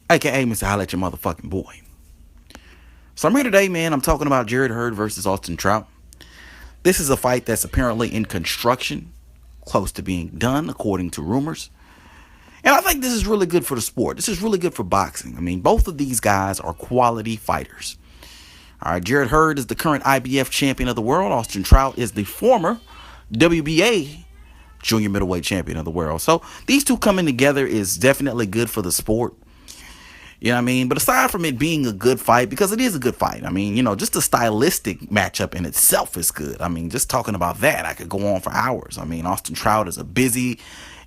aka Mr. Holla at your motherfucking boy. So I'm here today, man. I'm talking about Hurd versus Austin Trout. This is a fight that's apparently in construction, close to being done, according to rumors. And I think this is really good for the sport. This is really good for boxing. I mean, both of these guys are quality fighters. All right, Hurd is the current IBF champion of the world. Austin Trout is the former WBA junior middleweight champion of the world. So these two coming together is definitely good for the sport. You know what I mean? But aside from it being a good fight, because it is a good fight, I mean, just the stylistic matchup in itself is good. I mean, just talking about that, I could go on for hours. I mean, Austin Trout is a busy,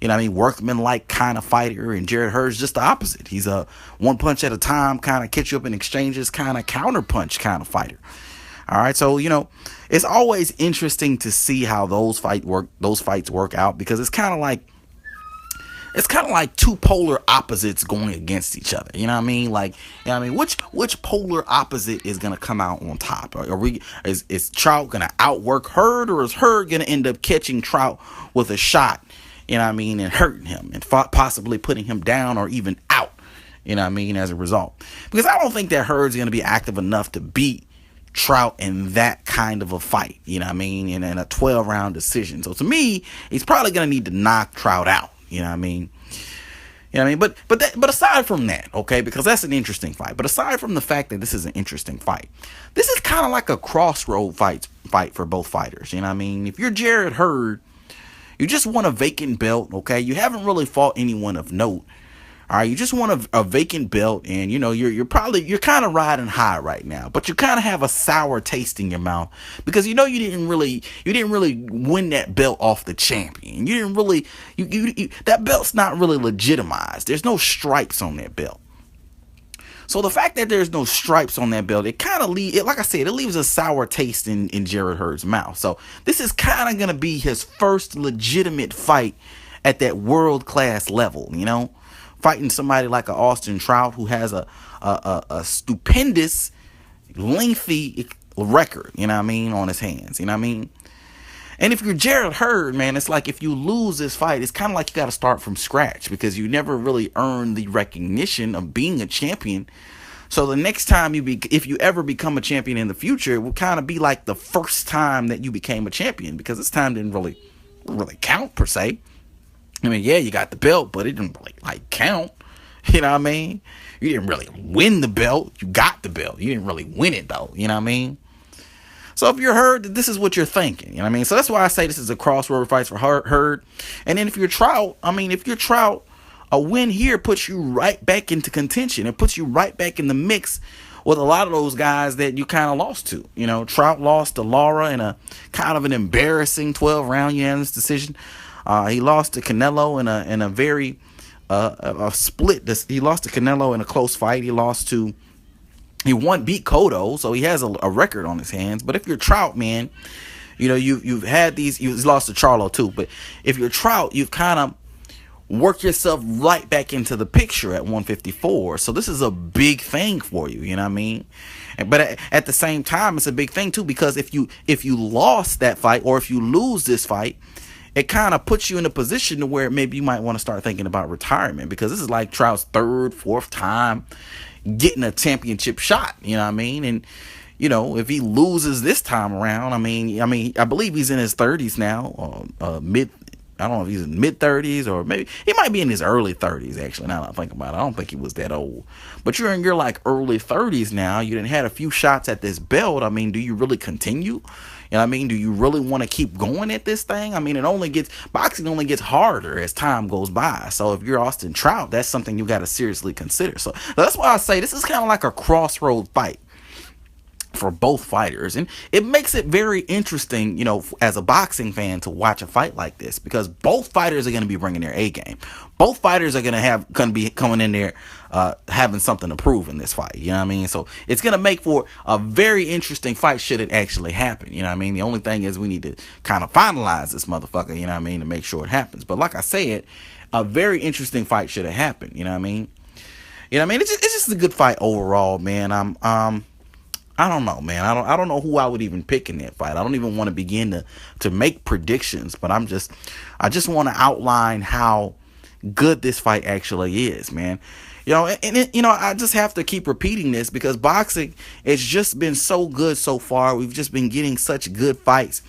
workman-like kind of fighter, and Hurd's just the opposite. He's a one punch at a time, kind of catch you up in exchanges, kind of counter punch kind of fighter. All right, so it's always interesting to see how those fights work out, because it's kind of like two polar opposites going against each other. You know what I mean? Which polar opposite is gonna come out on top? Is Trout gonna outwork Hurd, or is Hurd gonna end up catching Trout with a shot? You know what I mean, and hurting him and possibly putting him down or even out. You know what I mean, as a result, because I don't think that Hurd's gonna be active enough to beat Trout in that kind of a fight. You know what I mean, in a 12-round decision. So to me, he's probably gonna need to knock Trout out. You know what I mean? But aside from that, okay, because that's an interesting fight. But aside from the fact that this is an interesting fight, this is kind of like a crossroad fight for both fighters. You know what I mean? If you're Hurd, you just want a vacant belt, okay? You haven't really fought anyone of note. All right, you just want a vacant belt, and you're kind of riding high right now, but you kind of have a sour taste in your mouth because you didn't really win that belt off the champion. You didn't really that belt's not really legitimized. There's no stripes on that belt. So the fact that there's no stripes on that belt, it kind of like I said, it leaves a sour taste in Hurd's mouth. So this is kind of gonna be his first legitimate fight at that world-class level, fighting somebody like a Austin Trout, who has a stupendous, lengthy record, on his hands, And if you're Hurd, man, it's like if you lose this fight, it's kind of like you got to start from scratch, because you never really earned the recognition of being a champion. So the next time if you ever become a champion in the future, it will kind of be like the first time that you became a champion, because this time didn't really count per se. I mean, yeah, you got the belt, but it didn't really count. You know what I mean? You didn't really win the belt. You got the belt. You didn't really win it, though. You know what I mean? So if you're Hurd, this is what you're thinking. You know what I mean? So that's why I say this is a crossroad fight for Hurd. And then if you're Trout, a win here puts you right back into contention. It puts you right back in the mix with a lot of those guys that you kind of lost to. Trout lost to Lara in a kind of an embarrassing 12-round unanimous decision. He lost to Canelo in a very a split. He lost to Canelo in a close fight. He beat Cotto, so he has a record on his hands. But if you're Trout, man, you've had these. You've lost to Charlo too. But if you're Trout, you've kind of worked yourself right back into the picture at 154. So this is a big thing for you. You know what I mean? But at the same time, it's a big thing too, because if you lost that fight, or if you lose this fight, it kind of puts you in a position to where maybe you might want to start thinking about retirement, because this is like Trout's third, fourth time getting a championship shot. You know what I mean? And if he loses this time around, I believe he's in his 30s now, I don't know if he's in mid-30s, or maybe he might be in his early 30s, actually, now that I think about it. I don't think he was that old. But you're in your early 30s now. You done had a few shots at this belt. Do you really continue? You know what I mean? Do you really want to keep going at this thing? Boxing only gets harder as time goes by. So if you're Austin Trout, that's something you got to seriously consider. So that's why I say this is kind of like a crossroad fight for both fighters, and it makes it very interesting, as a boxing fan, to watch a fight like this, because both fighters are going to be bringing their A game. Both fighters are going to be coming in there having something to prove in this fight. You know what I mean? So it's going to make for a very interesting fight should it actually happen. You know what I mean? The only thing is we need to kind of finalize this motherfucker, you know what I mean, to make sure it happens. But like I said, a very interesting fight should have happened. You know what I mean? It's just a good fight overall, man. I don't know, man. I don't know who I would even pick in that fight. I don't even want to begin to make predictions, but I just want to outline how good this fight actually is, man. I just have to keep repeating this because boxing, it's just been so good so far. We've just been getting such good fights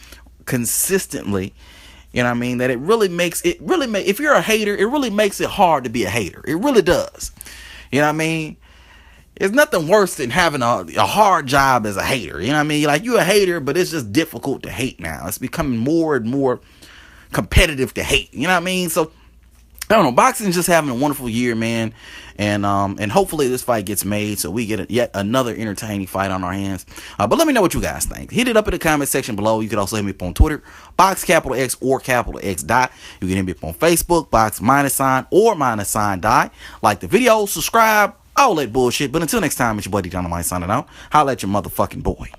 consistently. You know what I mean? That if you're a hater, it really makes it hard to be a hater. It really does. You know what I mean? It's nothing worse than having a hard job as a hater. You know what I mean? Like, you're a hater, but it's just difficult to hate now. It's becoming more and more competitive to hate. You know what I mean? So, I don't know. Boxing's just having a wonderful year, man. And hopefully this fight gets made so we get yet another entertaining fight on our hands. But let me know what you guys think. Hit it up in the comment section below. You can also hit me up on Twitter, BoxX or X Dot. You can hit me up on Facebook, Box -sign or -sign Die. Like the video, subscribe, all that bullshit. But until next time, it's your buddy Dynamite signing out. Holla at your motherfucking boy.